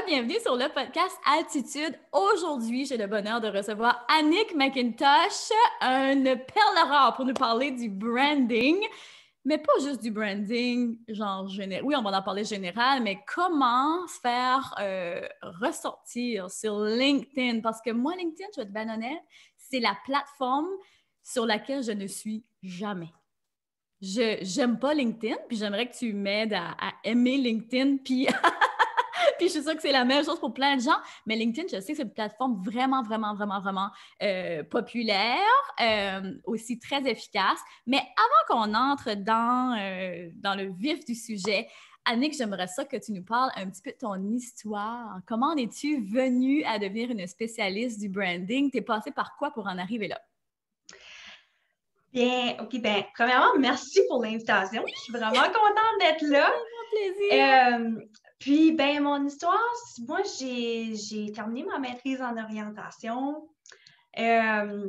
Bienvenue sur le podcast Altitude. Aujourd'hui, j'ai le bonheur de recevoir Annick McIntosh, une perle rare pour nous parler du branding, mais pas juste du branding, genre général. Oui, on va en parler général, mais comment se faire ressortir sur LinkedIn? Parce que moi, LinkedIn, je vais être bien honnête, c'est la plateforme sur laquelle je ne suis jamais. J'aime pas LinkedIn, puis j'aimerais que tu m'aides à aimer LinkedIn, puis puis je suis sûre que c'est la même chose pour plein de gens, mais LinkedIn, je sais que c'est une plateforme vraiment populaire, aussi très efficace. Mais avant qu'on entre dans le vif du sujet, Annick, j'aimerais ça que tu nous parles un petit peu de ton histoire. Comment en es-tu venue à devenir une spécialiste du branding? T'es passée par quoi pour en arriver là? Bien, OK, bien, premièrement, merci pour l'invitation. Je suis vraiment contente d'être là. Mon plaisir! Puis, ben, mon histoire, moi, j'ai terminé ma maîtrise en orientation. Euh,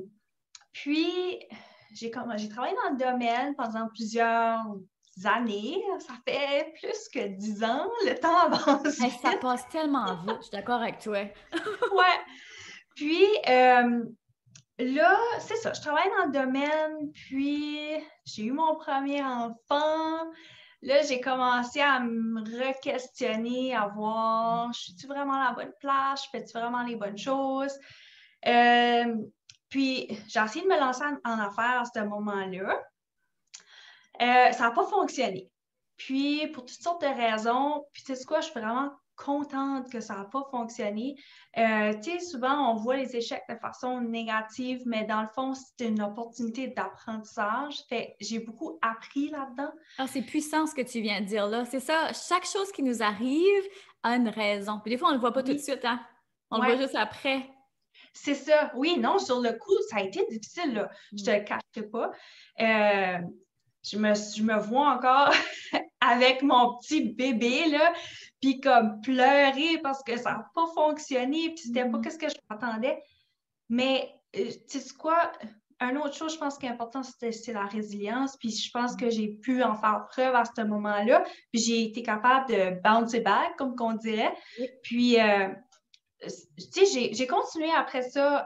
puis, j'ai travaillé dans le domaine pendant plusieurs années. Ça fait plus que 10 ans. Le temps avance Hey, ça vite. passe tellement vite, je suis d'accord avec toi. Ouais. Puis, là, c'est ça, je travaille dans le domaine, puis j'ai eu mon premier enfant. Là, j'ai commencé à me re-questionner, à voir, je suis-tu vraiment à la bonne place, je fais-tu vraiment les bonnes choses? Euh, Puis, j'ai essayé de me lancer en affaires à ce moment-là. Ça n'a pas fonctionné. Puis, pour toutes sortes de raisons, puis tu sais quoi, je suis vraiment contente que ça n'a pas fonctionné. Tu sais, souvent, on voit les échecs de façon négative, mais dans le fond, c'est une opportunité d'apprentissage. Fait j'ai beaucoup appris là-dedans. Ah, c'est puissant ce que tu viens de dire là. C'est ça, chaque chose qui nous arrive a une raison. Puis des fois, on ne le voit pas tout de Oui, suite, hein? On le voit ouais, juste après. c'est ça. Oui, non, sur le coup, ça a été difficile, là. Je te Mm. le cacherai pas. Euh, je me vois encore avec mon petit bébé, là, puis comme pleurer parce que ça n'a pas fonctionné, puis c'était pas Mhm. ce que je m'attendais. Mais, tu sais quoi? Une autre chose, je pense qui est important, c'est la résilience, puis je pense que j'ai pu en faire preuve à ce moment-là, puis j'ai été capable de bounce back, comme qu'on dirait. Oui. Puis, tu sais, j'ai continué après ça.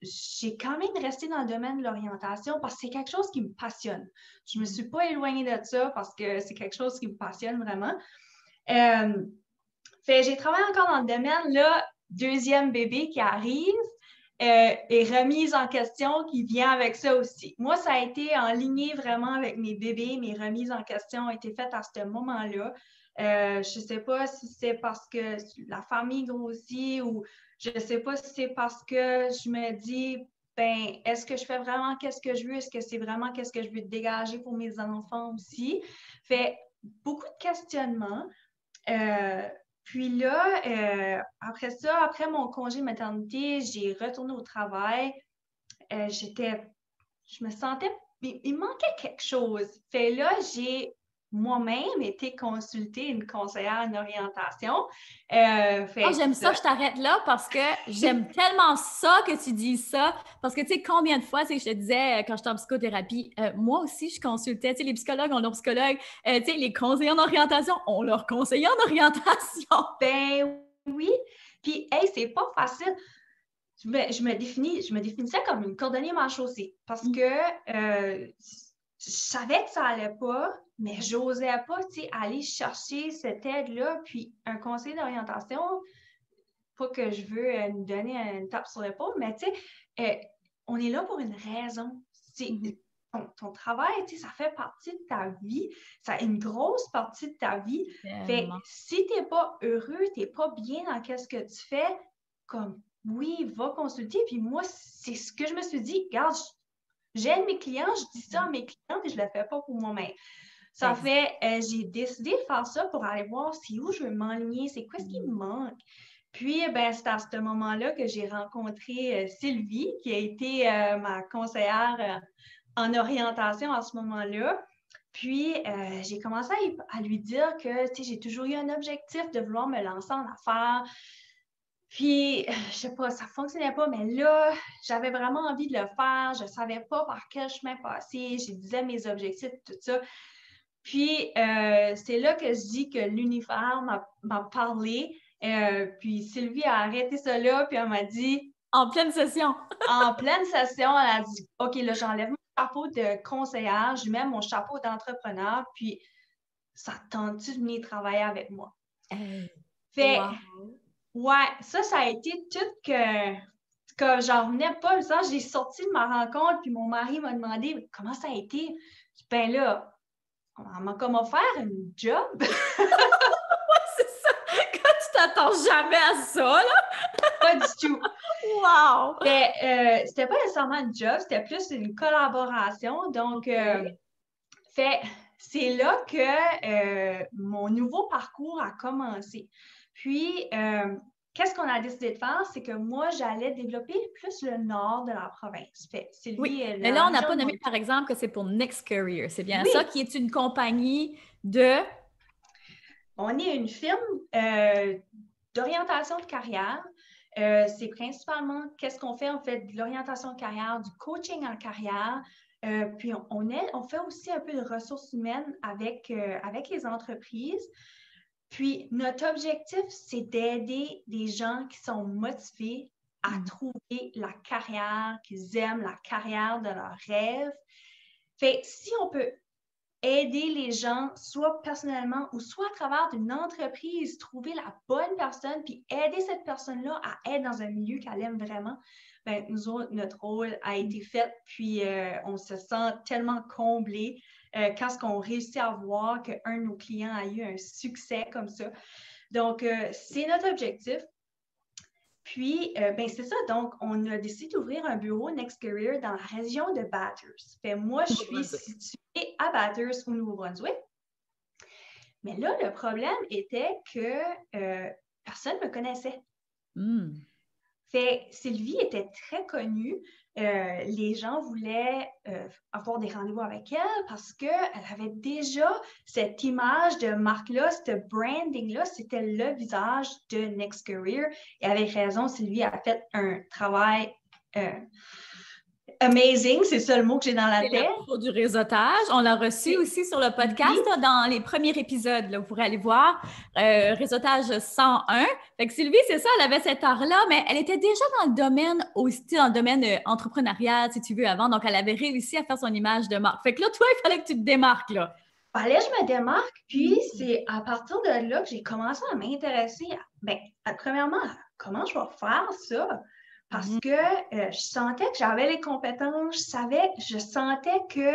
J'ai quand même resté dans le domaine de l'orientation parce que c'est quelque chose qui me passionne. Je me suis pas éloignée de ça parce que c'est quelque chose qui me passionne vraiment. Euh, j'ai travaillé encore dans le domaine, là, deuxième bébé qui arrive et remise en question qui vient avec ça aussi. Moi, ça a été en ligne vraiment avec mes bébés. Mes remises en question ont été faites à ce moment-là. Je ne sais pas si c'est parce que la famille grossit ou je ne sais pas si c'est parce que je me dis, ben, est-ce que je fais vraiment qu'est-ce que je veux? Est-ce que c'est vraiment qu'est-ce que je veux dégager pour mes enfants aussi? Fait beaucoup de questionnements. Euh, Puis là, après ça, après mon congé maternité, j'ai retourné au travail. Je me sentais, il manquait quelque chose. Fait là, j'ai moi-même été consulter une conseillère en orientation. Oh, Fait j'aime que ça, ça, je t'arrête là parce que j'aime tellement ça que tu dis ça. Parce que tu sais, combien de fois, c'est que je te disais quand j'étais en psychothérapie, moi aussi, je consultais, tu sais, les psychologues ont leurs psychologues, tu sais, les conseillers en orientation ont leurs conseillers en orientation. ben oui. Puis, hey, c'est pas facile. Je me définissais comme une cordonnier mal chaussée parce que je savais que ça allait pas, mais j'osais pas, tu sais, aller chercher cette aide-là. Puis un conseil d'orientation, pas que je veux nous donner une tape sur l'épaule, mais tu sais, on est là pour une raison. C'est Mhm. ton travail, tu sais, ça fait partie de ta vie. Ça une grosse partie de ta vie. Fait Tellement. si t'es pas heureux, t'es pas bien dans qu'est-ce que tu fais, comme oui, va consulter. Puis moi, c'est ce que je me suis dit. Regarde, j'aide mes clients, je dis ça à mes clients, puis je le fais pas pour moi-même. Ça Exact. fait, j'ai décidé de faire ça pour aller voir c'est où je veux m'enligner, c'est quoi ce qui me manque. Puis, ben, c'est à ce moment-là que j'ai rencontré Sylvie, qui a été ma conseillère en orientation à ce moment-là. Puis, j'ai commencé à lui dire que, tu sais, j'ai toujours eu un objectif de vouloir me lancer en affaires. Puis, je sais pas, ça fonctionnait pas, mais là, j'avais vraiment envie de le faire. Je savais pas par quel chemin passer. Je disais mes objectifs, tout ça. Puis, c'est là que je dis que l'univers m'a parlé. Puis, Sylvie a arrêté ça là, puis elle m'a dit... En pleine session. En pleine session, elle a dit, OK, là, j'enlève mon chapeau de conseillère, je mets mon chapeau d'entrepreneur, puis ça te tente-tu de venir travailler avec moi? Fait, ouais, ça a été tout que j'en revenais pas. Le sens, j'ai sorti de ma rencontre, puis mon mari m'a demandé comment ça a été. Ben là, on m'a comme offert une job. Ouais, c'est ça. Quand tu t'attends jamais à ça, là. Pas du tout. Wow! C'était pas nécessairement une job, c'était plus une collaboration. Donc, fait, c'est là que mon nouveau parcours a commencé. Puis, qu'est-ce qu'on a décidé de faire? C'est que moi, j'allais développer plus le nord de la province. Fait, Sylvie, oui, mais là, on n'a pas nommé, par exemple, que c'est pour Next Career. C'est bien ça, qui est une compagnie de... On est une firme d'orientation de carrière. C'est principalement, qu'est-ce qu'on fait? On fait de l'orientation de carrière, du coaching en carrière. Puis, on fait aussi un peu de ressources humaines avec les entreprises. Puis, notre objectif, c'est d'aider des gens qui sont motivés à trouver la carrière qu'ils aiment, la carrière de leurs rêves. Fait si on peut aider les gens, soit personnellement ou soit à travers d'une entreprise, trouver la bonne personne, puis aider cette personne-là à être dans un milieu qu'elle aime vraiment, bien, nous autres, notre rôle a été fait, puis on se sent tellement comblés quand on réussit à voir qu'un de nos clients a eu un succès comme ça. Donc, c'est notre objectif. Puis, ben c'est ça. Donc, on a décidé d'ouvrir un bureau Next Career dans la région de Bathurst. Fait, moi, je suis située à Bathurst, au Nouveau-Brunswick. Mais là, le problème était que personne ne me connaissait. Fait, Sylvie était très connue. Les gens voulaient avoir des rendez-vous avec elle parce qu'elle avait déjà cette image de marque-là, ce branding-là, c'était le visage de Next Career. Et avec raison, Sylvie a fait un travail amazing, c'est ça le mot que j'ai dans la tête. Pour du réseautage. On l'a reçu aussi sur le podcast là, dans les premiers épisodes. Là, vous pourrez aller voir. Réseautage 101. Fait que Sylvie, c'est ça, elle avait cet art-là, mais elle était déjà dans le domaine aussi, dans le domaine entrepreneurial, si tu veux, avant. Donc, elle avait réussi à faire son image de marque. Fait que là, toi, il fallait que tu te démarques, là. Fallait que je me démarque, puis c'est à partir de là que j'ai commencé à m'intéresser premièrement, comment je vais faire ça? Parce que je sentais que j'avais les compétences, je sentais que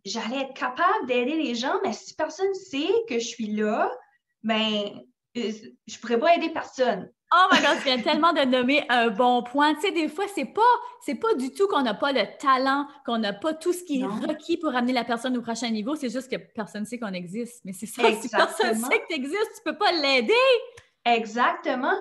j'allais être capable d'aider les gens, mais si personne sait que je suis là, ben, je pourrais pas aider personne. Oh my God, tu viens tellement de nommer un bon point. Tu sais, des fois, c'est pas du tout qu'on n'a pas le talent, qu'on n'a pas tout ce qui est requis pour amener la personne au prochain niveau. C'est juste que personne ne sait qu'on existe. Mais c'est ça, si personne sait que tu existes, tu peux pas l'aider. Exactement.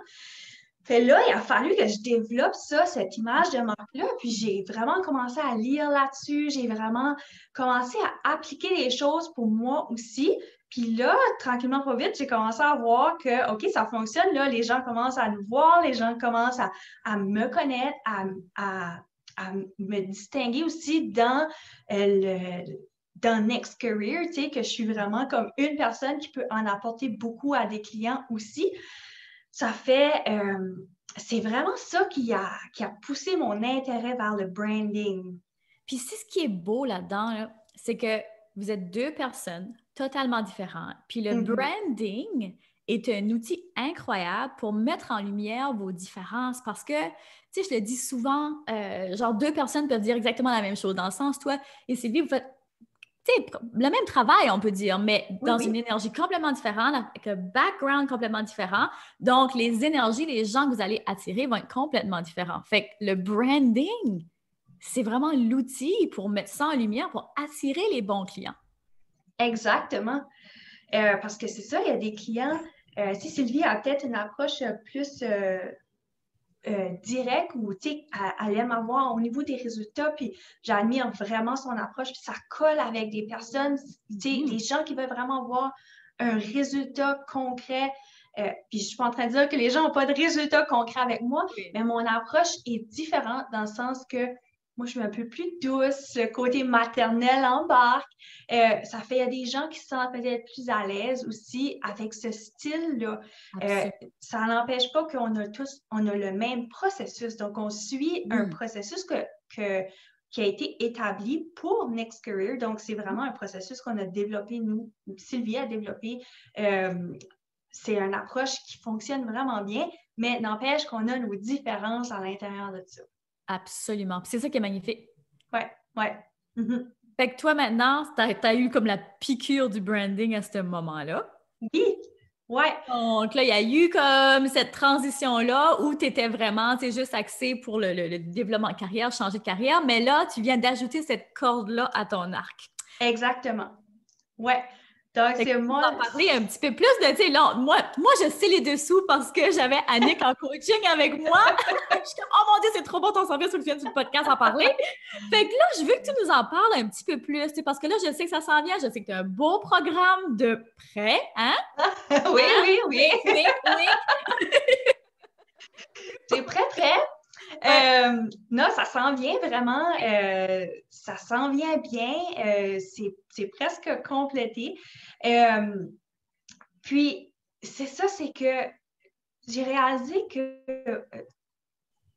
Fait là, il a fallu que je développe ça, cette image de marque-là, puis j'ai vraiment commencé à lire là-dessus, j'ai vraiment commencé à appliquer les choses pour moi aussi. Puis là, tranquillement, pas vite, j'ai commencé à voir que, OK, ça fonctionne, là, les gens commencent à nous voir, les gens commencent à me connaître, à me distinguer aussi dans Next Career, tu sais, que je suis vraiment comme une personne qui peut en apporter beaucoup à des clients aussi. Ça fait, c'est vraiment ça qui a poussé mon intérêt vers le branding. Puis c'est ce qui est beau là-dedans, là, c'est que vous êtes deux personnes totalement différentes. Puis le branding est un outil incroyable pour mettre en lumière vos différences parce que, tu sais, je le dis souvent, genre deux personnes peuvent dire exactement la même chose. Dans le sens, toi et Sylvie, vous faites le même travail, on peut dire, mais dans une énergie complètement différente, avec un background complètement différent. Donc, les énergies, les gens que vous allez attirer vont être complètement différents. Fait que le branding, c'est vraiment l'outil pour mettre ça en lumière, pour attirer les bons clients. Exactement. Parce que c'est ça, il y a des clients, si Sylvie a peut-être une approche plus direct ou tu sais, elle aime avoir au niveau des résultats, puis j'admire vraiment son approche, puis ça colle avec des personnes, tu sais, des gens qui veulent vraiment voir un résultat concret. Puis je suis pas en train de dire que les gens n'ont pas de résultats concrets avec moi, mais mon approche est différente dans le sens que moi, je suis un peu plus douce, le côté maternel embarque. Ça fait, il y a des gens qui se sentent peut-être plus à l'aise aussi avec ce style-là. Ça n'empêche pas qu'on a on a le même processus. Donc, on suit un processus qui a été établi pour Next Career. Donc, c'est vraiment un processus qu'on a développé, nous, Sylvie a développé. C'est une approche qui fonctionne vraiment bien, mais n'empêche qu'on a nos différences à l'intérieur de ça. Absolument. Puis c'est ça qui est magnifique. Ouais. Mm-hmm. Fait que toi, maintenant, t'as eu comme la piqûre du branding à ce moment-là. Oui, ouais. Donc là, il y a eu comme cette transition-là où tu étais vraiment, tu sais, juste axé pour le développement de carrière, changer de carrière, mais là, tu viens d'ajouter cette corde-là à ton arc. Exactement. Ouais. Donc, c'est moi. En parler un petit peu plus de, tu sais, là, moi, je sais les dessous parce que j'avais Annick en coaching avec moi. Je suis comme, oh mon Dieu, c'est trop bon ton service, faut que tu viennes sur le podcast en parler. Fait que là, je veux que tu nous en parles un petit peu plus, tu sais, parce que là, je sais que ça s'en vient, je sais que tu as un beau programme de prêt, hein? Oui, hein? Oui. C'est prêt. Non, ça s'en vient vraiment. Ça s'en vient bien. C'est presque complété. Puis, c'est ça, c'est que j'ai réalisé que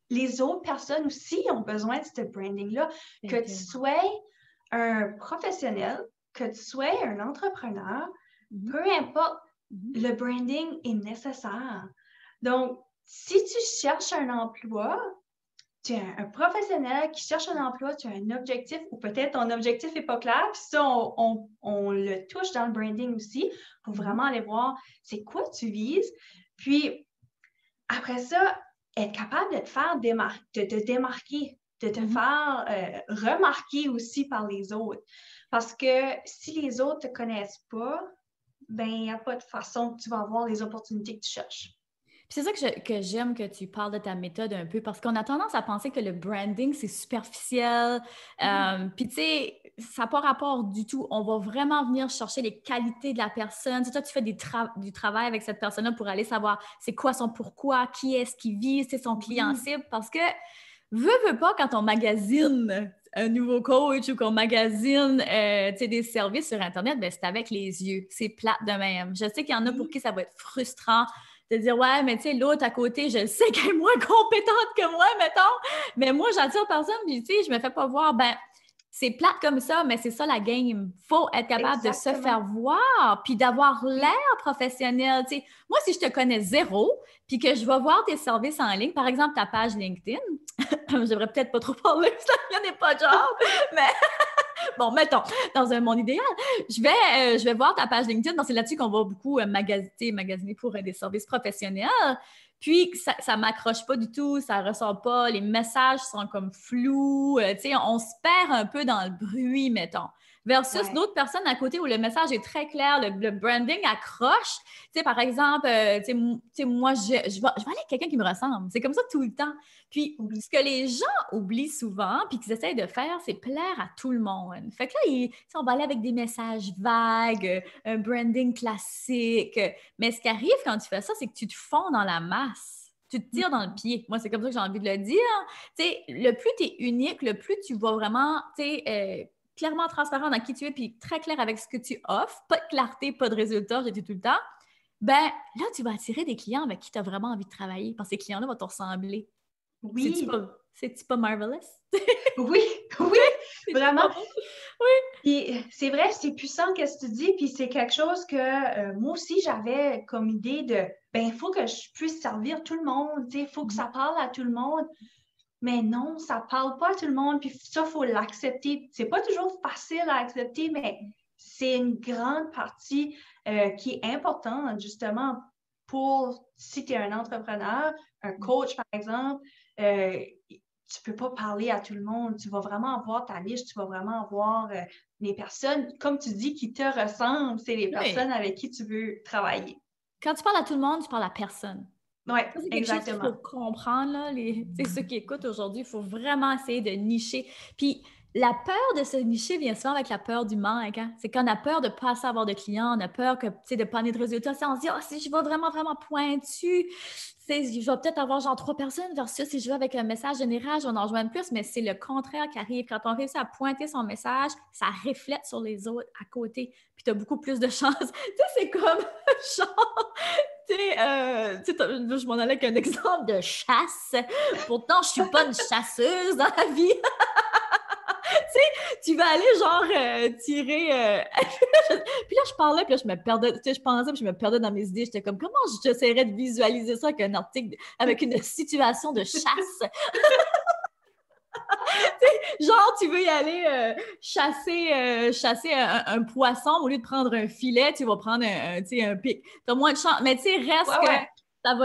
les autres personnes aussi ont besoin de ce branding-là. Que tu sois un professionnel, que tu sois un entrepreneur, peu importe, le branding est nécessaire. Donc, si tu cherches un emploi, tu es un professionnel qui cherche un emploi, tu as un objectif ou peut-être ton objectif n'est pas clair, puis ça, on le touche dans le branding aussi pour vraiment aller voir c'est quoi tu vises. Puis, après ça, être capable de te faire de te démarquer, de te faire remarquer aussi par les autres. Parce que si les autres ne te connaissent pas, ben il n'y a pas de façon que tu vas avoir les opportunités que tu cherches. Puis c'est ça que j'aime que tu parles de ta méthode un peu, parce qu'on a tendance à penser que le branding, c'est superficiel. Puis tu sais, ça n'a pas rapport du tout. On va vraiment venir chercher les qualités de la personne. Tu sais, toi, tu fais du travail avec cette personne-là pour aller savoir c'est quoi son pourquoi, qui est-ce qui vise, c'est son client cible. Parce que, veux pas, quand on magasine un nouveau coach ou qu'on magasine des services sur Internet, ben, c'est avec les yeux. C'est plate de même. Je sais qu'il y en a pour qui ça va être frustrant de dire, ouais, mais tu sais, l'autre à côté, je sais qu'elle est moins compétente que moi, mettons, mais moi, j'attire personne, puis tu sais, je me fais pas voir. Ben, c'est plate comme ça, mais c'est ça la game. Il faut être capable de se faire voir, puis d'avoir l'air professionnel. Tu sais, moi, si je te connais zéro, puis que je vais voir tes services en ligne, par exemple, ta page LinkedIn, je devrais peut-être pas trop parler, ça n'y en a pas de genre, mais... Bon, mettons, dans un monde idéal, je vais voir ta page LinkedIn. C'est là-dessus qu'on va beaucoup magasiner pour des services professionnels. Puis, ça ne m'accroche pas du tout, ça ne ressort pas, les messages sont comme flous. On se perd un peu dans le bruit, mettons. Versus d'autres personnes à côté où le message est très clair, le branding accroche. Par exemple, moi, je vais aller avec quelqu'un qui me ressemble. C'est comme ça tout le temps. Puis, ce que les gens oublient souvent, puis qu'ils essayent de faire, c'est plaire à tout le monde. Fait que là, on va aller avec des messages vagues, un branding classique. Mais ce qui arrive quand tu fais ça, c'est que tu te fonds dans la masse. Tu te tires dans le pied. Moi, c'est comme ça que j'ai envie de le dire. Le plus tu es unique, le plus tu vas vraiment, clairement transparent dans qui tu es, puis très clair avec ce que tu offres. Pas de clarté, pas de résultat, j'ai dit tout le temps. Ben là, tu vas attirer des clients avec qui tu as vraiment envie de travailler, parce que ces clients-là vont te ressembler. Oui. C'est-tu pas marvelous? Oui, vraiment. Oui. Puis c'est vrai, c'est puissant ce que tu dis, puis c'est quelque chose que moi aussi j'avais comme idée de, il faut que je puisse servir tout le monde, il faut que ça parle à tout le monde. Mais non, ça parle pas à tout le monde, puis ça, il faut l'accepter. C'est pas toujours facile à accepter, mais c'est une grande partie qui est importante, justement, pour si tu es un entrepreneur, un coach, par exemple, tu peux pas parler à tout le monde. Tu vas vraiment avoir ta niche, tu vas vraiment avoir les personnes, comme tu dis, qui te ressemblent. C'est les personnes avec qui tu veux travailler. Quand tu parles à tout le monde, tu parles à personne. Oui, c'est quelque chose qu'il faut comprendre. Là, ceux qui écoutent aujourd'hui, il faut vraiment essayer de nicher. Puis, La peur de se nicher vient souvent avec la peur du manque. Hein? C'est qu'on a peur de ne pas assez avoir de clients, on a peur que, de ne pas avoir de résultats. On se dit, si je vais vraiment, vraiment pointu, je vais peut-être avoir genre 3 personnes versus si je vais avec un message général, je vais en rejoindre plus, mais c'est le contraire qui arrive. Quand on réussit à pointer son message, ça reflète sur les autres à côté. Puis tu as beaucoup plus de chances. Tu sais, c'est comme genre. Je m'en allais avec un exemple de chasse. Pourtant, je ne suis pas une chasseuse dans la vie. Tu vas aller genre tirer. Puis là, je parlais, puis là, je me perdais. Je pensais, puis je me perdais dans mes idées. J'étais comme, comment j'essaierais de visualiser ça avec un article, avec une situation de chasse? Genre, tu veux y aller chasser un poisson au lieu de prendre un filet, tu vas prendre un pic. T'as moins de chance. Mais tu sais, reste que ça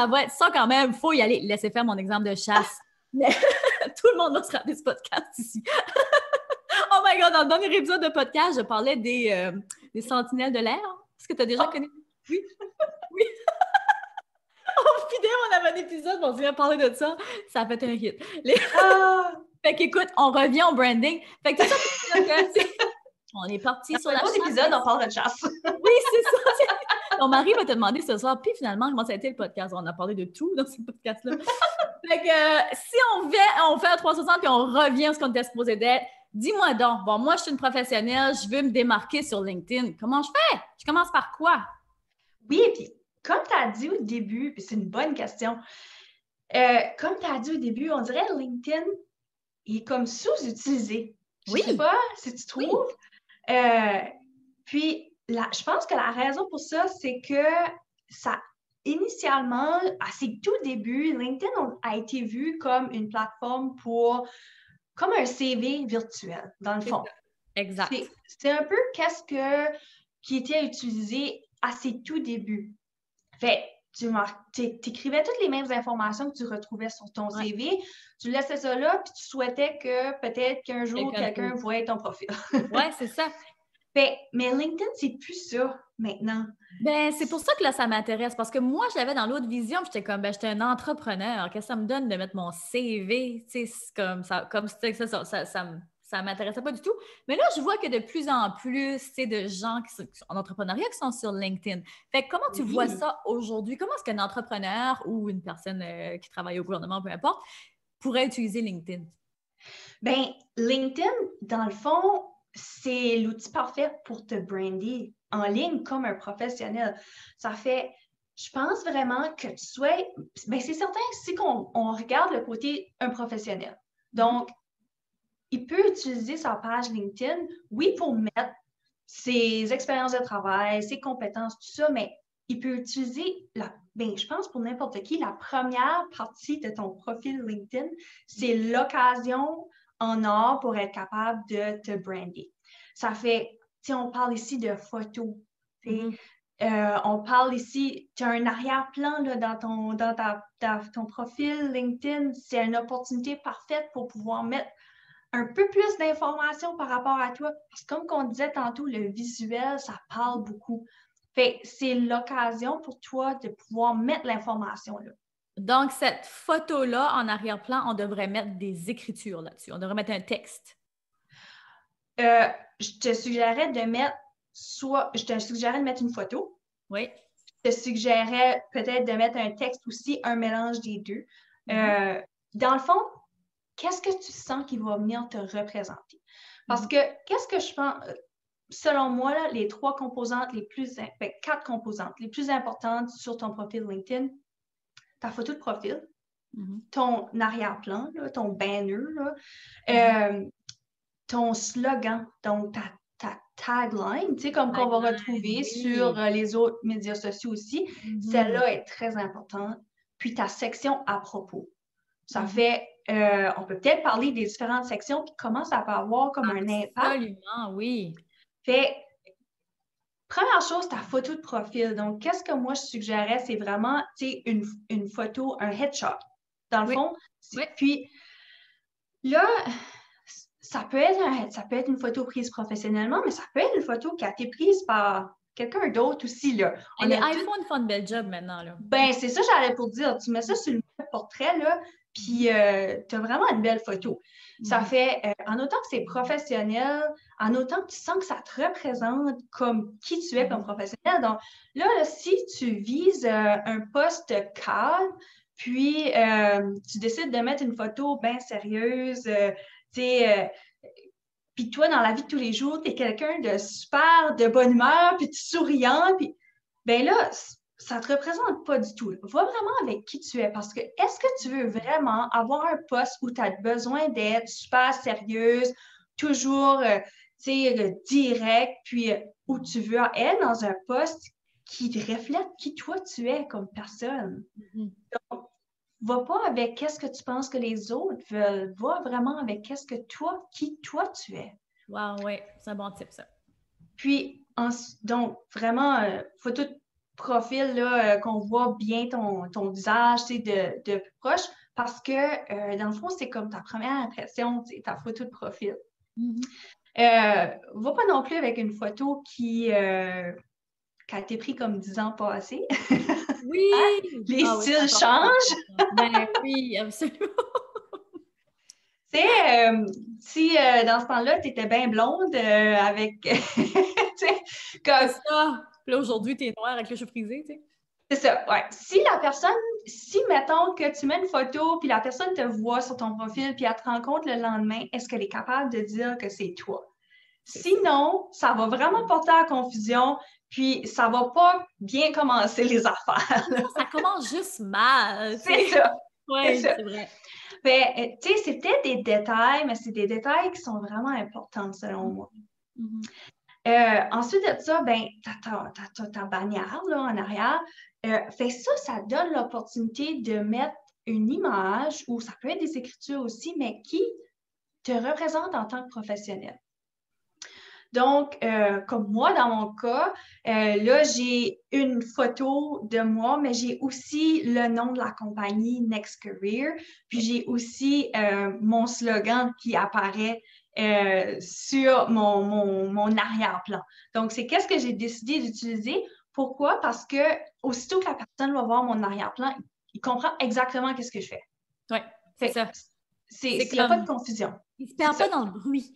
va être ça quand même. Faut y aller. Laissez faire mon exemple de chasse. Mais tout le monde va se rappeler ce podcast ici. Oh my God, dans le dernier épisode de podcast, je parlais des sentinelles de l'air. Est-ce que tu as déjà connu? Oui. Oui. Au final, on avait un épisode, on s'est parlé de ça. Ça a fait un hit. Fait qu'écoute, on revient au branding. Fait que tout ça pour dire que on est parti sur la chasse. Dans épisode, on parle de chasse. Oui, c'est ça. Ton mari va te demander ce soir. Puis finalement, comment ça a été le podcast? On a parlé de tout dans ce podcast-là. Fait que si on fait un 360 puis on revient à ce qu'on était supposé d'être, dis-moi donc, bon, moi, je suis une professionnelle, je veux me démarquer sur LinkedIn. Comment je fais? Je commence par quoi? Oui, et puis, comme tu as dit au début, puis c'est une bonne question, comme tu as dit au début, on dirait LinkedIn est comme sous-utilisé. Je sais pas si tu trouves. Oui. Puis, je pense que la raison pour ça, c'est que initialement, à ses tout débuts, LinkedIn a été vu comme une plateforme comme un CV virtuel, dans le fond. Exact. C'est un peu qui était utilisé à ses tout débuts. Fait tu écrivais toutes les mêmes informations que tu retrouvais sur ton CV, tu laissais ça là, puis tu souhaitais que peut-être qu'un jour, quelqu'un voie ton profil. Oui, c'est ça. Mais LinkedIn, c'est plus ça maintenant. Ben, c'est pour ça que là, ça m'intéresse, parce que moi, je l'avais dans l'autre vision, j'étais comme, j'étais un entrepreneur, qu'est-ce que ça me donne de mettre mon CV, tu sais, ça m'intéressait pas du tout. Mais là, je vois que de plus en plus, c'est de gens qui sont en entrepreneuriat qui sont sur LinkedIn. Fait que comment tu vois ça aujourd'hui? Comment est-ce qu'un entrepreneur ou une personne qui travaille au gouvernement, peu importe, pourrait utiliser LinkedIn? Bien, LinkedIn, dans le fond, c'est l'outil parfait pour te brander en ligne comme un professionnel. Ça fait, je pense vraiment que tu sois, bien, c'est certain si on regarde le côté un professionnel. Donc, il peut utiliser sa page LinkedIn, oui, pour mettre ses expériences de travail, ses compétences, tout ça, mais il peut utiliser, je pense pour n'importe qui, la première partie de ton profil LinkedIn, c'est l'occasion en or pour être capable de te brander. Ça fait, on parle ici de photos. On parle ici, tu as un arrière-plan là, dans ton profil LinkedIn. C'est une opportunité parfaite pour pouvoir mettre un peu plus d'informations par rapport à toi. Parce que comme on disait tantôt, le visuel, ça parle beaucoup. Fait c'est l'occasion pour toi de pouvoir mettre l'information là. Donc, cette photo-là, en arrière-plan, on devrait mettre des écritures là-dessus. On devrait mettre un texte. Je te suggérerais de mettre une photo. Oui. Je te suggérerais peut-être de mettre un texte aussi, un mélange des deux. Dans le fond, qu'est-ce que tu sens qui va venir te représenter? Parce que qu'est-ce que je pense, selon moi, là, les 4 composantes les plus importantes sur ton profil LinkedIn, ta photo de profil, ton arrière-plan, là, ton banner, là, ton slogan, donc ta tagline, tu sais, comme qu'on va retrouver sur les autres médias sociaux aussi, celle-là est très importante. Puis ta section à propos. Ça fait, on peut peut-être parler des différentes sections qui commencent à avoir comme un impact. Absolument, oui. Fait, première chose, ta photo de profil. Donc, qu'est-ce que moi je suggérais? C'est vraiment, tu sais, une photo, un headshot. Dans le fond, puis là, ça peut être une photo prise professionnellement, mais ça peut être une photo qui a été prise par quelqu'un d'autre aussi, là. Les iPhones font une belle job maintenant, là. Ben, c'est ça, j'allais pour dire. Tu mets ça sur le portrait, là, puis tu as vraiment une belle photo. Ça fait, en autant que c'est professionnel, en autant que tu sens que ça te représente comme qui tu es comme professionnel. Donc là si tu vises un poste cadre, puis tu décides de mettre une photo bien sérieuse, puis toi, dans la vie de tous les jours, tu es quelqu'un de super, de bonne humeur, puis tu souriant, puis ben là, ça te représente pas du tout. Va vraiment avec qui tu es, parce que est-ce que tu veux vraiment avoir un poste où tu as besoin d'être super sérieuse, toujours, direct, puis où tu veux être dans un poste qui reflète qui toi tu es comme personne. Donc, va pas avec qu'est-ce que tu penses que les autres veulent. Va vraiment avec qu'est-ce que qui toi tu es. Wow, oui, c'est un bon type, ça. Puis, donc, vraiment, photo de profil, là, qu'on voit bien ton visage, de plus proche, parce que, dans le fond, c'est comme ta première impression, ta photo de profil. Va pas non plus avec une photo qui a été prise comme 10 ans passés. Oui! Les styles changent. Ben oui, absolument. Tu sais, si dans ce temps-là, tu étais bien blonde avec. Comme ça. Puis là, aujourd'hui, tu es noire avec les cheveux frisés, tu sais. C'est ça, ouais. Si mettons que tu mets une photo, puis la personne te voit sur ton profil, puis elle te rencontre le lendemain, est-ce qu'elle est capable de dire que c'est toi? Sinon, ça va vraiment porter à la confusion, puis ça va pas bien commencer les affaires. Ça commence juste mal. C'est ça. Oui, c'est vrai. Ben, tu sais, c'est peut-être des détails, mais c'est des détails qui sont vraiment importants selon moi. Ensuite de ça, ben, t'as ta bannière là, en arrière. Fait ça donne l'opportunité de mettre une image, ou ça peut être des écritures aussi, mais qui te représente en tant que professionnel. Donc, comme moi, dans mon cas, là, j'ai une photo de moi, mais j'ai aussi le nom de la compagnie Next Career, puis j'ai aussi mon slogan qui apparaît sur mon arrière-plan. Donc, c'est qu'est-ce que j'ai décidé d'utiliser. Pourquoi? Parce que aussitôt que la personne va voir mon arrière-plan, il comprend exactement qu'est-ce que je fais. Oui, c'est ça. Il n'y a pas de confusion. Il ne se perd pas dans le bruit.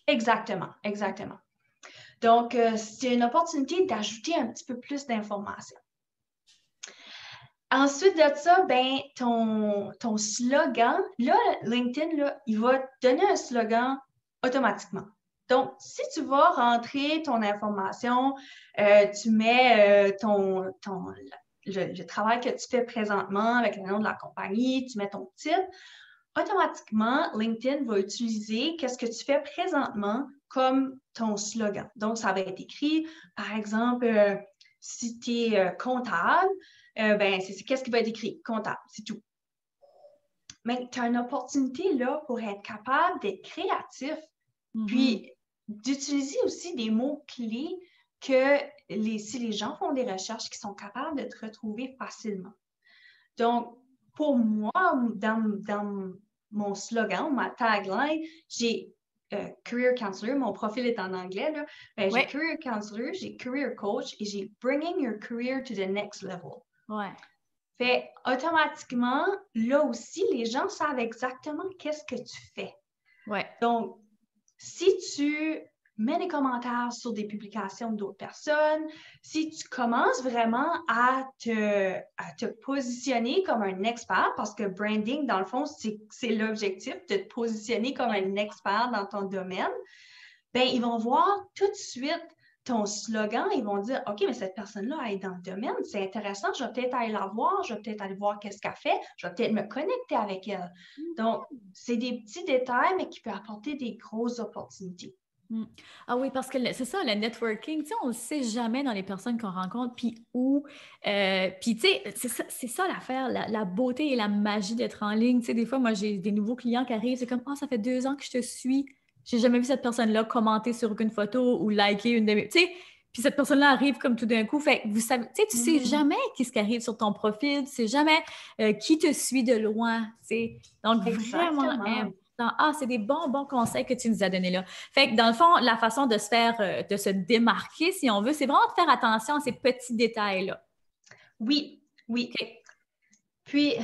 Exactement, exactement. Donc, c'est une opportunité d'ajouter un petit peu plus d'informations. Ensuite de ça, ben, ton slogan, là, LinkedIn, là, il va te donner un slogan automatiquement. Donc, si tu vas rentrer ton information, tu mets le travail que tu fais présentement avec le nom de la compagnie, tu mets ton titre, automatiquement, LinkedIn va utiliser qu'est-ce que tu fais présentement comme ton slogan. Donc, ça va être écrit, par exemple, si tu es comptable, ben, c'est qu'est-ce qui va être écrit? Comptable, c'est tout. Mais tu as une opportunité là pour être capable d'être créatif, puis d'utiliser aussi des mots-clés que si les gens font des recherches, qui sont capables de te retrouver facilement. Donc, pour moi, dans mon slogan, ma tagline, j'ai Career Counselor, mon profil est en anglais, là. Ben, j'ai Career Counselor, j'ai Career Coach et j'ai Bringing Your Career to the Next Level. Ouais. Fait automatiquement, là aussi, les gens savent exactement qu'est-ce que tu fais. Ouais. Donc, si tu mets des commentaires sur des publications d'autres personnes, si tu commences vraiment à te positionner comme un expert, parce que branding, dans le fond, c'est l'objectif de te positionner comme un expert dans ton domaine, bien, ils vont voir tout de suite ton slogan, ils vont dire, OK, mais cette personne-là, elle est dans le domaine, c'est intéressant, je vais peut-être aller la voir, je vais peut-être aller voir qu'est-ce qu'elle fait, je vais peut-être me connecter avec elle. Donc, c'est des petits détails, mais qui peuvent apporter des grosses opportunités. Ah oui, parce que c'est ça, le networking, tu sais, on ne sait jamais dans les personnes qu'on rencontre, puis où. Puis, tu sais, c'est ça l'affaire, la beauté et la magie d'être en ligne. Tu sais, des fois, moi, j'ai des nouveaux clients qui arrivent, c'est comme, ça fait 2 ans que je te suis, j'ai jamais vu cette personne-là commenter sur aucune photo ou liker une de mes. Tu sais, puis cette personne-là arrive comme tout d'un coup. Fait que vous savez, tu sais, tu sais jamais qu'est-ce qui arrive sur ton profil, tu sais jamais qui te suit de loin, tu sais. Donc, vraiment important. C'est des bons conseils que tu nous as donnés là. Fait que dans le fond, la façon de de se démarquer, si on veut, c'est vraiment de faire attention à ces petits détails-là. Oui. Okay. Puis,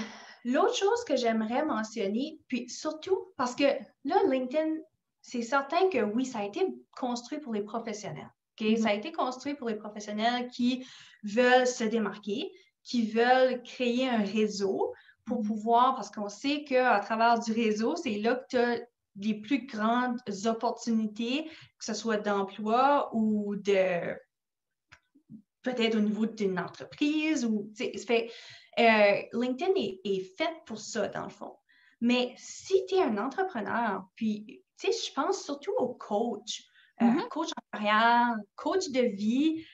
L'autre chose que j'aimerais mentionner, puis surtout parce que là, LinkedIn, c'est certain que oui, ça a été construit pour les professionnels. Okay? Ça a été construit pour les professionnels qui veulent se démarquer, qui veulent créer un réseau pour pouvoir, parce qu'on sait qu'à travers du réseau, c'est là que tu as les plus grandes opportunités, que ce soit d'emploi ou de peut-être au niveau d'une entreprise. Ou, LinkedIn est fait pour ça, dans le fond. Mais si tu es un entrepreneur, puis je pense surtout aux coachs, coach en carrière, coach de vie,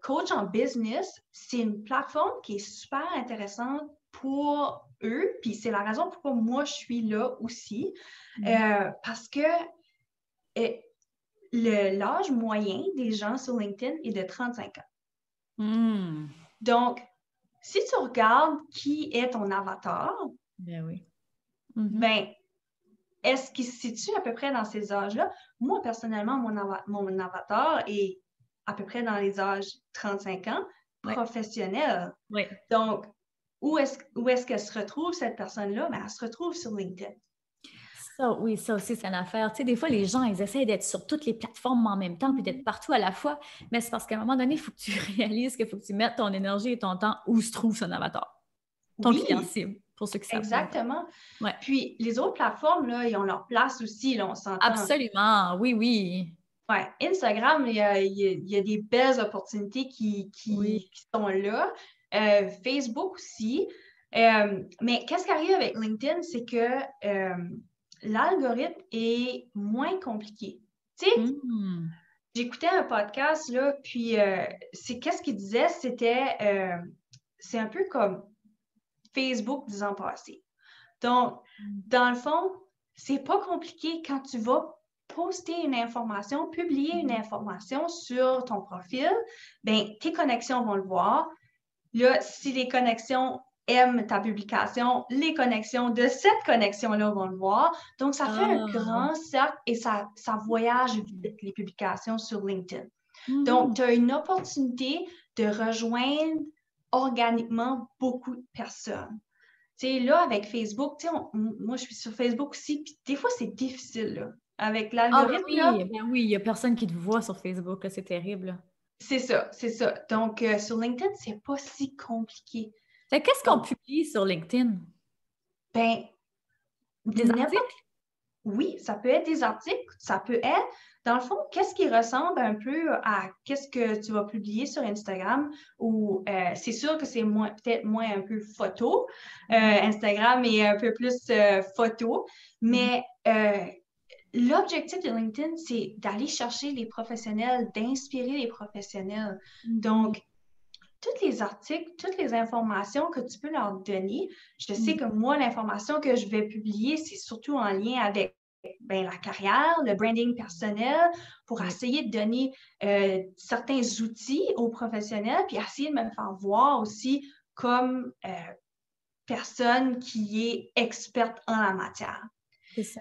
coach en business, c'est une plateforme qui est super intéressante pour eux, puis c'est la raison pourquoi moi je suis là aussi, parce que l'âge moyen des gens sur LinkedIn est de 35 ans. Donc, si tu regardes qui est ton avatar, ben oui. Ben, est-ce qu'il se situe à peu près dans ces âges-là? Moi, personnellement, mon avatar est à peu près dans les âges 35 ans, professionnel. Oui. Donc, où est-ce qu'elle se retrouve, cette personne-là? Ben, elle se retrouve sur LinkedIn. Ça, oui, ça aussi, c'est une affaire. Tu sais, des fois, les gens, ils essaient d'être sur toutes les plateformes en même temps puis d'être partout à la fois. Mais c'est parce qu'à un moment donné, il faut que tu réalises qu'il faut que tu mettes ton énergie et ton temps où se trouve son avatar. Ton client cible, pour ceux qui savent. Exactement. Ouais. Puis, les autres plateformes, là, ils ont leur place aussi, là, on s'entend. Absolument, oui, oui. Ouais, Instagram, il y a des belles opportunités qui sont là. Facebook aussi. Mais qu'est-ce qui arrive avec LinkedIn, c'est que l'algorithme est moins compliqué. Tu sais, j'écoutais un podcast, là, puis qu'est-ce qu'il disait? C'est un peu comme Facebook 10 ans passés. Donc, dans le fond, c'est pas compliqué quand tu vas poster une information, publier une information sur ton profil, bien, tes connexions vont le voir. Là, si les connexions aiment ta publication, les connexions de cette connexion-là vont le voir. Donc, ça fait un grand cercle et ça voyage vite, les publications sur LinkedIn. Donc, tu as une opportunité de rejoindre organiquement beaucoup de personnes. Tu sais, là, avec Facebook, tu sais, moi, je suis sur Facebook aussi, puis des fois, c'est difficile, là. Avec l'algorithme, oui, il n'y a personne qui te voit sur Facebook, là, c'est terrible. C'est ça. Donc, sur LinkedIn, c'est pas si compliqué. Qu'est-ce qu'on publie sur LinkedIn? Ben, des articles? Oui, ça peut être des articles, ça peut être, dans le fond, qu'est-ce qui ressemble un peu à qu'est-ce que tu vas publier sur Instagram, ou c'est sûr que c'est peut-être moins un peu photo. Instagram est un peu plus photo, mais l'objectif de LinkedIn, c'est d'aller chercher les professionnels, d'inspirer les professionnels. Donc, tous les articles, toutes les informations que tu peux leur donner, je sais que moi, l'information que je vais publier, c'est surtout en lien avec la carrière, le branding personnel, pour essayer de donner certains outils aux professionnels, puis essayer de me faire voir aussi comme personne qui est experte en la matière. C'est ça.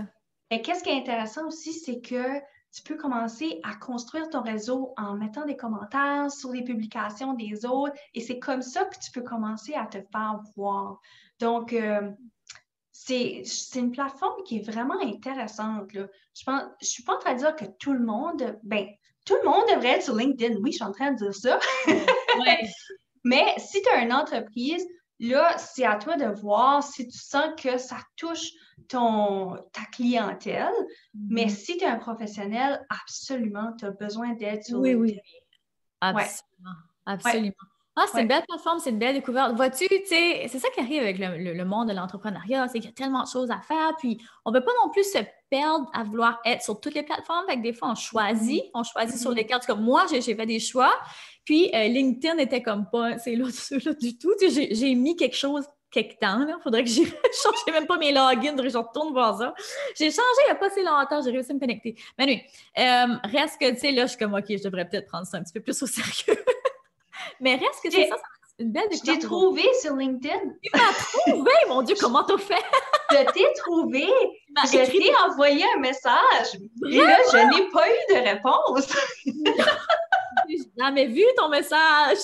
Et qu'est-ce qui est intéressant aussi, c'est que tu peux commencer à construire ton réseau en mettant des commentaires sur les publications des autres, et c'est comme ça que tu peux commencer à te faire voir. Donc, c'est une plateforme qui est vraiment intéressante, là. Je suis pas en train de dire que tout le monde devrait être sur LinkedIn. Oui, je suis en train de dire ça. Ouais. Mais si tu as une entreprise, là, c'est à toi de voir si tu sens que ça touche ta clientèle. Mais si tu es un professionnel, absolument, tu as besoin d'aide sur LinkedIn. Oui. Absolument. Absolument. C'est une belle plateforme, c'est une belle découverte. Vois-tu, tu sais, c'est ça qui arrive avec le monde de l'entrepreneuriat, c'est qu'il y a tellement de choses à faire, puis on ne peut pas non plus se perdre à vouloir être sur toutes les plateformes. Fait que des fois, on choisit sur lesquelles. En tout cas, moi, j'ai fait des choix, puis LinkedIn n'était comme pas, c'est là du tout. Tu sais, j'ai mis quelque chose quelque temps, là. Faudrait que j'y change même pas mes logins, je retourne voir ça. J'ai changé il n'y a pas si longtemps, j'ai réussi à me connecter. Mais oui, reste que, tu sais, là, je suis comme, OK, je devrais peut-être prendre ça un petit peu plus au sérieux. Mais reste que c'est ça, c'est une belle découverte. Je t'ai trouvé sur LinkedIn. Tu m'as trouvé, mon Dieu, comment t'as fait? Je t'ai trouvé. Je t'ai envoyé un message. Et là, je n'ai pas eu de réponse. J'ai jamais vu ton message.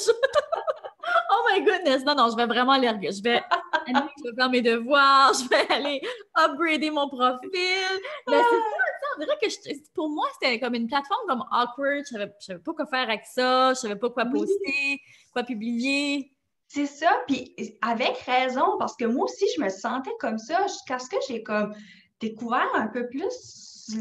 Oh my goodness. Non, je vais vraiment aller regarder. Annick, je vais faire mes devoirs, je vais aller upgrader mon profil. Mais c'est ça, on dirait que pour moi, c'était comme une plateforme comme awkward. Je savais pas quoi faire avec ça, je savais pas quoi Oui, poster, quoi publier. c'est ça. Puis avec raison, parce que moi aussi, je me sentais comme ça jusqu'à ce que j'ai comme découvert un peu plus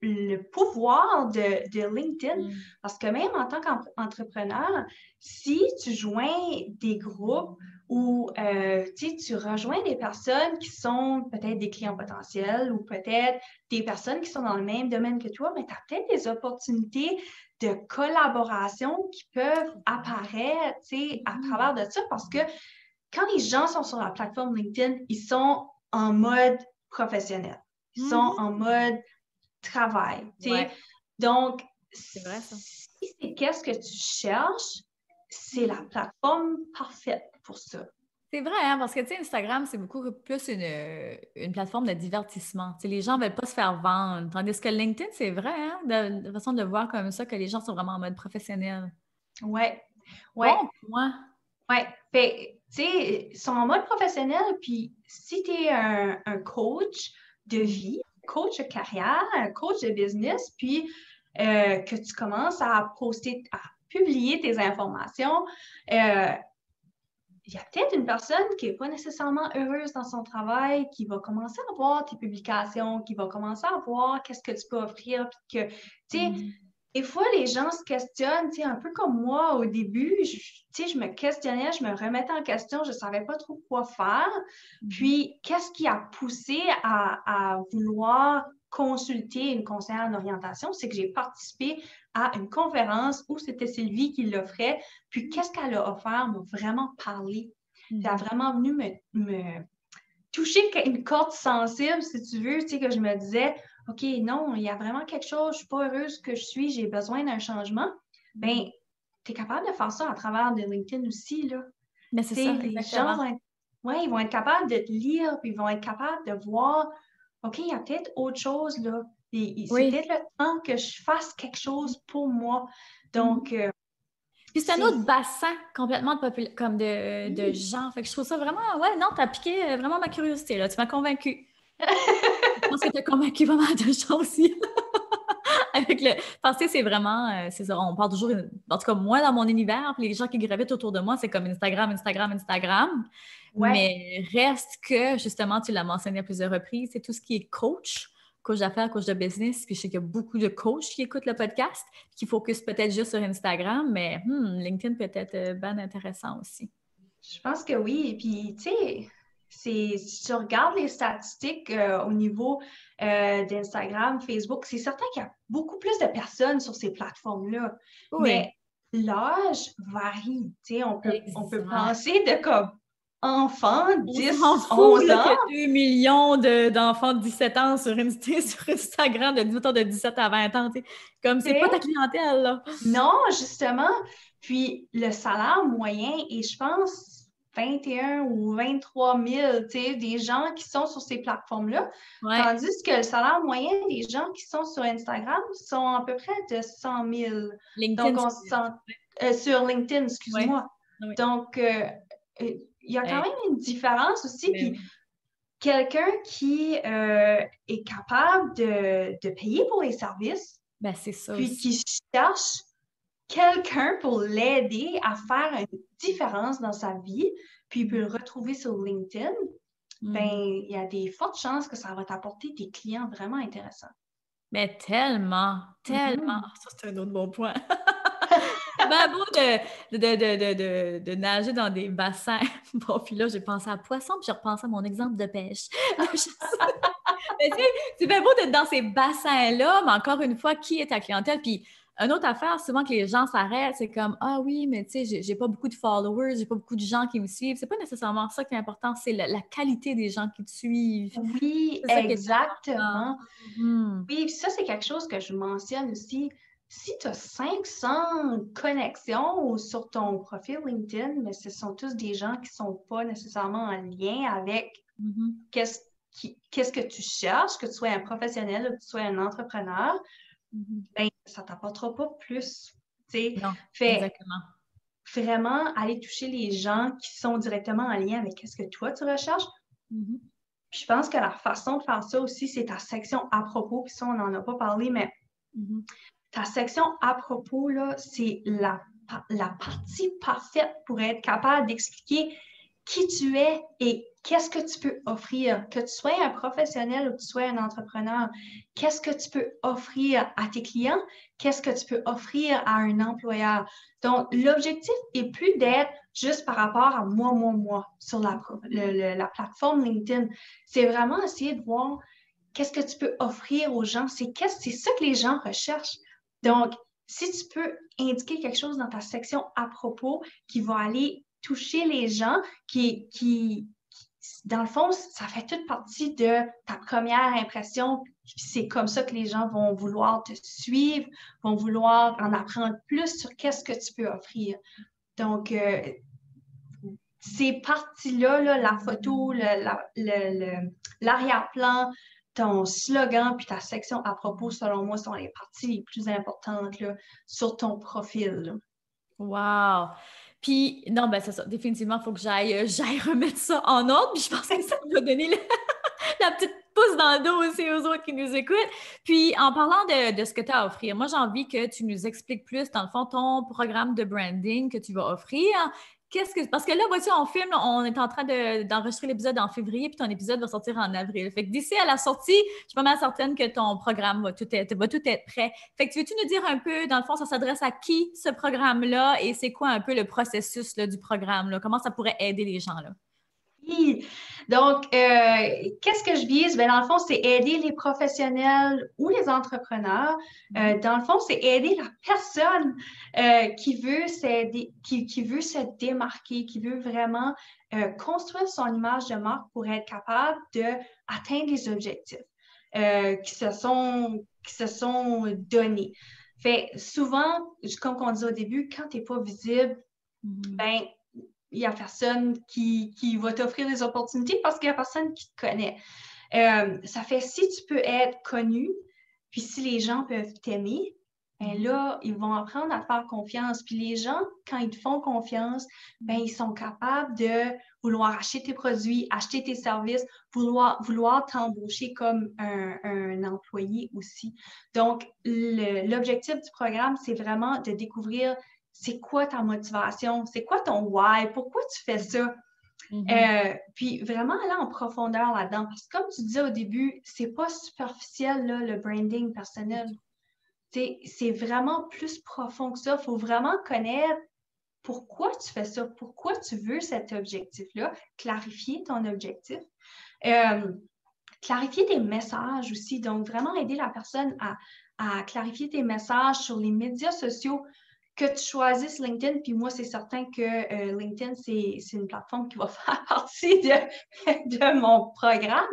le pouvoir de LinkedIn. Parce que même en tant qu'entrepreneur, si tu joins des groupes ou tu rejoins des personnes qui sont peut-être des clients potentiels ou peut-être des personnes qui sont dans le même domaine que toi, mais tu as peut-être des opportunités de collaboration qui peuvent apparaître à travers de ça parce que quand les gens sont sur la plateforme LinkedIn, ils sont en mode professionnel. Ils sont en mode travail. Ouais. Donc, c'est vrai, ça. si c'est qu'est-ce que tu cherches, c'est la plateforme parfaite pour ça. C'est vrai, hein, parce que tu sais, Instagram, c'est beaucoup plus une plateforme de divertissement. Tu sais, les gens ne veulent pas se faire vendre. Tandis que LinkedIn, c'est vrai, hein, de façon de le voir comme ça, que les gens sont vraiment en mode professionnel. Ouais. Bon, moi. Ouais. Fait, tu sais, ils sont en mode professionnel, puis si tu es un coach de vie, coach de carrière, un coach de business, puis que tu commences à poster, à publier tes informations, il y a peut-être une personne qui n'est pas nécessairement heureuse dans son travail, qui va commencer à voir tes publications, qui va commencer à voir qu'est-ce que tu peux offrir, puis que, tu sais, des fois, les gens se questionnent, tu sais, un peu comme moi au début, je me questionnais, je me remettais en question, je ne savais pas trop quoi faire. Puis, qu'est-ce qui a poussé à vouloir consulter une conseillère en orientation? C'est que j'ai participé à une conférence où c'était Sylvie qui l'offrait. Puis, qu'est-ce qu'elle a offert m'a vraiment parlé. Puis, elle a vraiment venu me toucher une corde sensible, si tu veux, tu sais, que je me disais, OK, non, il y a vraiment quelque chose, je ne suis pas heureuse que je suis, j'ai besoin d'un changement. Bien, tu es capable de faire ça à travers de LinkedIn aussi, là. Mais c'est ça, Les exactement. gens ils vont être capables de te lire, puis ils vont être capables de voir, OK, il y a peut-être autre chose, là. C'est peut-être le temps que je fasse quelque chose pour moi. Donc, Puis c'est un autre bassin complètement de gens. Fait que je trouve ça vraiment, ouais, non, t'as piqué vraiment ma curiosité, là. Tu m'as convaincue. Je pense que t'as convaincu pas mal de gens aussi. Parce que c'est vraiment, c'est ça, on parle toujours, en tout cas, moi, dans mon univers, puis les gens qui gravitent autour de moi, c'est comme Instagram, Instagram, Instagram. Ouais. Mais reste que, justement, tu l'as mentionné à plusieurs reprises, c'est tout ce qui est coach d'affaires, coach de business. Puis je sais qu'il y a beaucoup de coachs qui écoutent le podcast, qui focusent peut-être juste sur Instagram, mais LinkedIn peut être bien intéressant aussi. Je pense que oui. Puis, tu sais, si tu regardes les statistiques au niveau d'Instagram, Facebook, c'est certain qu'il y a beaucoup plus de personnes sur ces plateformes-là. Oui. Mais l'âge varie. Tu sais, on peut Exact. penser de comme enfants, 10, On s'en fout, 11 là, ans. qu'il y a 2 millions d'enfants de 17 ans sur Instagram, de 18 ans, de 17 à 20 ans. Comme c'est pas ta clientèle, là. Non, justement. Puis le salaire moyen est, je pense, 21 ou 23 000, tu sais, des gens qui sont sur ces plateformes-là. Ouais. Tandis que le salaire moyen des gens qui sont sur Instagram sont à peu près de 100 000. LinkedIn. Donc, on se sent sur LinkedIn, excuse-moi. Ouais. Donc, il y a quand même une différence aussi. Ben Puis, quelqu'un qui est capable de payer pour les services, ben, c'est ça puis aussi. qui cherche quelqu'un pour l'aider à faire une différence dans sa vie, puis il peut le retrouver sur LinkedIn, ben, il y a des fortes chances que ça va t'apporter des clients vraiment intéressants. Mais tellement. Ça, c'est un autre bon point. C'est bien beau de nager dans des bassins. Bon, puis là, j'ai pensé à poisson, puis j'ai repensé à mon exemple de pêche. Mais tu sais, c'est bien beau d'être dans ces bassins-là, mais encore une fois, qui est ta clientèle? Puis, une autre affaire, souvent que les gens s'arrêtent, c'est comme ah oui, mais tu sais, j'ai pas beaucoup de followers, j'ai pas beaucoup de gens qui me suivent. C'est pas nécessairement ça qui est important, c'est la qualité des gens qui te suivent. Oui, C'est ça qui est exactement. important. Oui, ça, c'est quelque chose que je mentionne aussi. Si tu as 500 connexions sur ton profil LinkedIn, mais ce sont tous des gens qui ne sont pas nécessairement en lien avec qu'est-ce que tu cherches, que tu sois un professionnel ou que tu sois un entrepreneur, ben, ça ne t'apportera pas plus. Non, Fait, exactement. vraiment aller toucher les gens qui sont directement en lien avec ce que toi, tu recherches. Mhm. Puis je pense que la façon de faire ça aussi, c'est ta section à propos. Puis ça, on n'en a pas parlé, mais ta section à propos, là, c'est la partie parfaite pour être capable d'expliquer qui tu es et qu'est-ce que tu peux offrir. Que tu sois un professionnel ou que tu sois un entrepreneur, qu'est-ce que tu peux offrir à tes clients? Qu'est-ce que tu peux offrir à un employeur? Donc, l'objectif est plus d'être juste par rapport à moi sur la plateforme LinkedIn. C'est vraiment essayer de voir qu'est-ce que tu peux offrir aux gens. C'est ça que les gens recherchent. Donc, si tu peux indiquer quelque chose dans ta section à propos qui va aller toucher les gens, qui dans le fond, ça fait toute partie de ta première impression. C'est comme ça que les gens vont vouloir te suivre, vont vouloir en apprendre plus sur qu'est-ce que tu peux offrir. Donc, ces parties-là, là, la photo, l'arrière-plan, ton slogan puis ta section à propos, selon moi, sont les parties les plus importantes là, sur ton profil. Là. Wow! Puis, non, ben c'est ça. Définitivement, il faut que j'aille remettre ça en ordre. Puis je pense que ça va donner la petite pouce dans le dos aussi aux autres qui nous écoutent. Puis, en parlant de ce que tu as à offrir, moi, j'ai envie que tu nous expliques plus, dans le fond, ton programme de branding que tu vas offrir. Parce que là, vois-tu, on filme, on est en train d'enregistrer l'épisode en février, puis ton épisode va sortir en avril. Fait que d'ici à la sortie, je suis pas mal certaine que ton programme va tout être prêt. Fait que tu veux-tu nous dire un peu, dans le fond, ça s'adresse à qui ce programme-là et c'est quoi un peu le processus là, du programme, là? Comment ça pourrait aider les gens, là? Oui. Donc, qu'est-ce que je vise? Bien, dans le fond, c'est aider les professionnels ou les entrepreneurs. Dans le fond, c'est aider la personne qui veut qui veut se démarquer, qui veut vraiment construire son image de marque pour être capable d'atteindre les objectifs qui se sont donnés. Fait souvent, comme on dit au début, quand tu n'es pas visible, ben il n'y a personne qui va t'offrir des opportunités parce qu'il n'y a personne qui te connaît. Ça fait si tu peux être connu, puis si les gens peuvent t'aimer, ben là, ils vont apprendre à te faire confiance. Puis les gens, quand ils te font confiance, ben ils sont capables de vouloir acheter tes produits, acheter tes services, vouloir t'embaucher comme un employé aussi. Donc, l'objectif du programme, c'est vraiment de découvrir c'est quoi ta motivation, c'est quoi ton why, pourquoi tu fais ça? Puis vraiment aller en profondeur là-dedans. Parce que comme tu disais au début, c'est pas superficiel, là, le branding personnel. C'est vraiment plus profond que ça. Il faut vraiment connaître pourquoi tu fais ça, pourquoi tu veux cet objectif-là, clarifier ton objectif. Clarifier tes messages aussi. Donc, vraiment aider la personne à clarifier tes messages sur les médias sociaux, que tu choisisses LinkedIn, puis moi, c'est certain que LinkedIn, c'est une plateforme qui va faire partie de mon programme,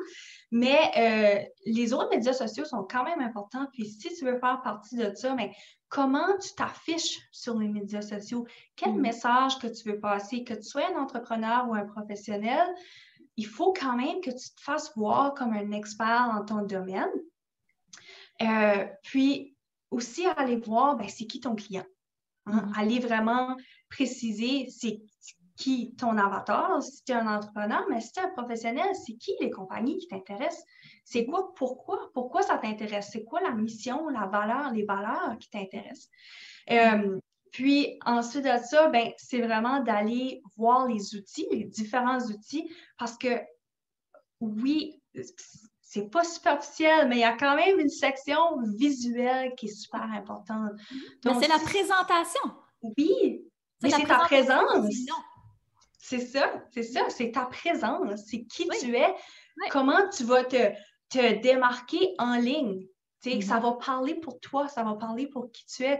mais les autres médias sociaux sont quand même importants, puis si tu veux faire partie de ça, mais comment tu t'affiches sur les médias sociaux? Quel message que tu veux passer? Que tu sois un entrepreneur ou un professionnel, il faut quand même que tu te fasses voir comme un expert dans ton domaine. Puis aussi, aller voir, ben, c'est qui ton client? Aller vraiment préciser c'est qui ton avatar, si tu es un entrepreneur, mais si tu es un professionnel, c'est qui les compagnies qui t'intéressent? C'est quoi, pourquoi ça t'intéresse? C'est quoi la mission, la valeur, les valeurs qui t'intéressent? Puis ensuite de ça, ben, c'est vraiment d'aller voir les outils, les différents outils, parce que oui, c'est pas superficiel, mais il y a quand même une section visuelle qui est super importante. Donc, c'est la présentation. Oui, mais c'est ta présence. C'est ça, c'est ta présence, c'est qui tu es, comment tu vas te démarquer en ligne. Ça va parler pour toi, ça va parler pour qui tu es.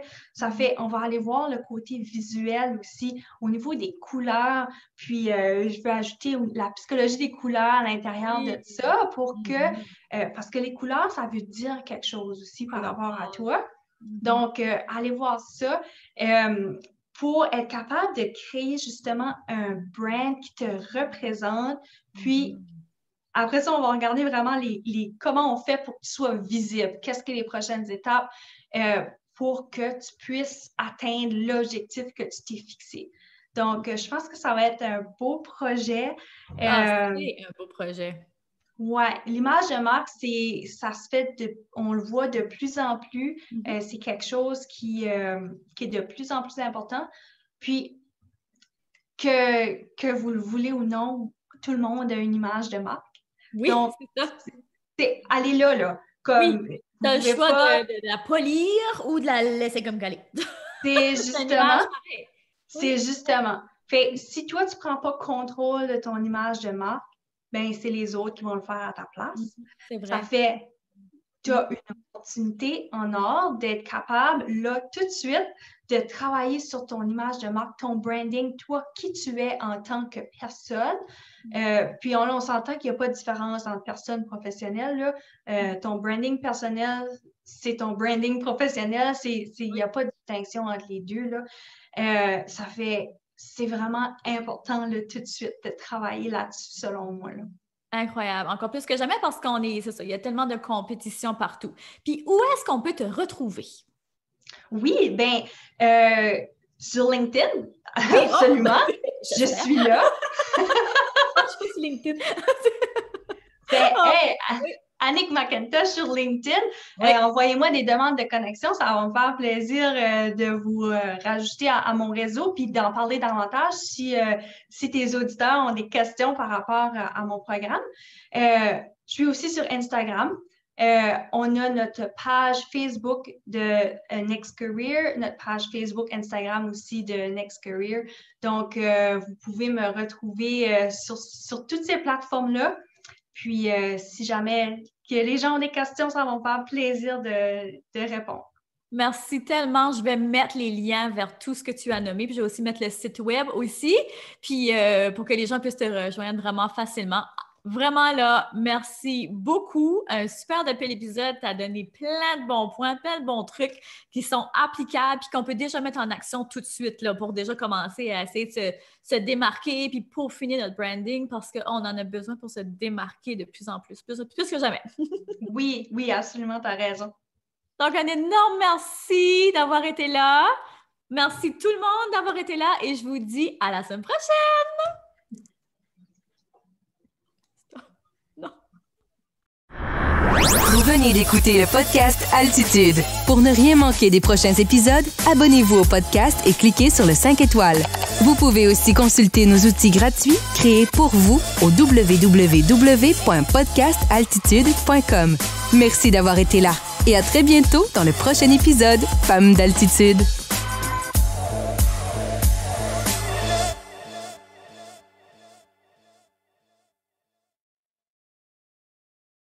On va aller voir le côté visuel aussi, au niveau des couleurs, puis je vais ajouter la psychologie des couleurs à l'intérieur de ça pour que, parce que les couleurs, ça veut dire quelque chose aussi par rapport à toi. Donc, allez voir ça pour être capable de créer justement un brand qui te représente. Puis, après ça, on va regarder vraiment comment on fait pour que tu sois visible. Qu'est-ce que les prochaines étapes pour que tu puisses atteindre l'objectif que tu t'es fixé. Donc, je pense que ça va être un beau projet. C'est un beau projet. Ouais, l'image de marque, ça se fait, on le voit de plus en plus. C'est quelque chose qui est de plus en plus important. Puis, que vous le voulez ou non, tout le monde a une image de marque. Oui, donc, c'est ça. Allez là. Comme, oui, tu as le choix de la polir ou de la laisser comme qu'elle est. C'est justement. Fait, si toi, tu ne prends pas contrôle de ton image de marque, ben c'est les autres qui vont le faire à ta place. C'est vrai. Ça fait, tu as une opportunité en or d'être capable, là, tout de suite, de travailler sur ton image de marque, ton branding, toi, qui tu es en tant que personne. Puis on s'entend qu'il n'y a pas de différence entre personnes professionnelles. Ton branding personnel, c'est ton branding professionnel. Il n'y a pas de distinction entre les deux. Là. C'est vraiment important là, tout de suite de travailler là-dessus, selon moi. Là. Incroyable. Encore plus que jamais parce c'est ça, il y a tellement de compétition partout. Puis, où est-ce qu'on peut te retrouver? Oui, bien, sur LinkedIn, oui, absolument. Je suis là. Je suis sur LinkedIn. Annick McIntosh sur LinkedIn. Envoyez-moi des demandes de connexion. Ça va me faire plaisir de vous rajouter à mon réseau puis d'en parler davantage si tes auditeurs ont des questions par rapport à mon programme. Je suis aussi sur Instagram. On a notre page Facebook de Next Career, notre page Facebook, Instagram aussi de Next Career. Donc, vous pouvez me retrouver sur toutes ces plateformes-là. Puis, si jamais que les gens ont des questions, ça va me faire plaisir de répondre. Merci tellement. Je vais mettre les liens vers tout ce que tu as nommé. Puis, je vais aussi mettre le site web aussi. Puis, pour que les gens puissent te rejoindre vraiment facilement. Vraiment, là, merci beaucoup. Un super de bel épisode. Tu as donné plein de bons points, plein de bons trucs qui sont applicables puis qu'on peut déjà mettre en action tout de suite là, pour déjà commencer à essayer de se démarquer puis peaufiner notre branding parce qu'on en a besoin pour se démarquer de plus en plus que jamais. Oui, absolument, tu as raison. Donc, un énorme merci d'avoir été là. Merci tout le monde d'avoir été là et je vous dis à la semaine prochaine! Vous venez d'écouter le podcast Altitude. Pour ne rien manquer des prochains épisodes, abonnez-vous au podcast et cliquez sur le 5 étoiles. Vous pouvez aussi consulter nos outils gratuits créés pour vous au www.podcastaltitude.com. Merci d'avoir été là et à très bientôt dans le prochain épisode Femmes d'Altitude.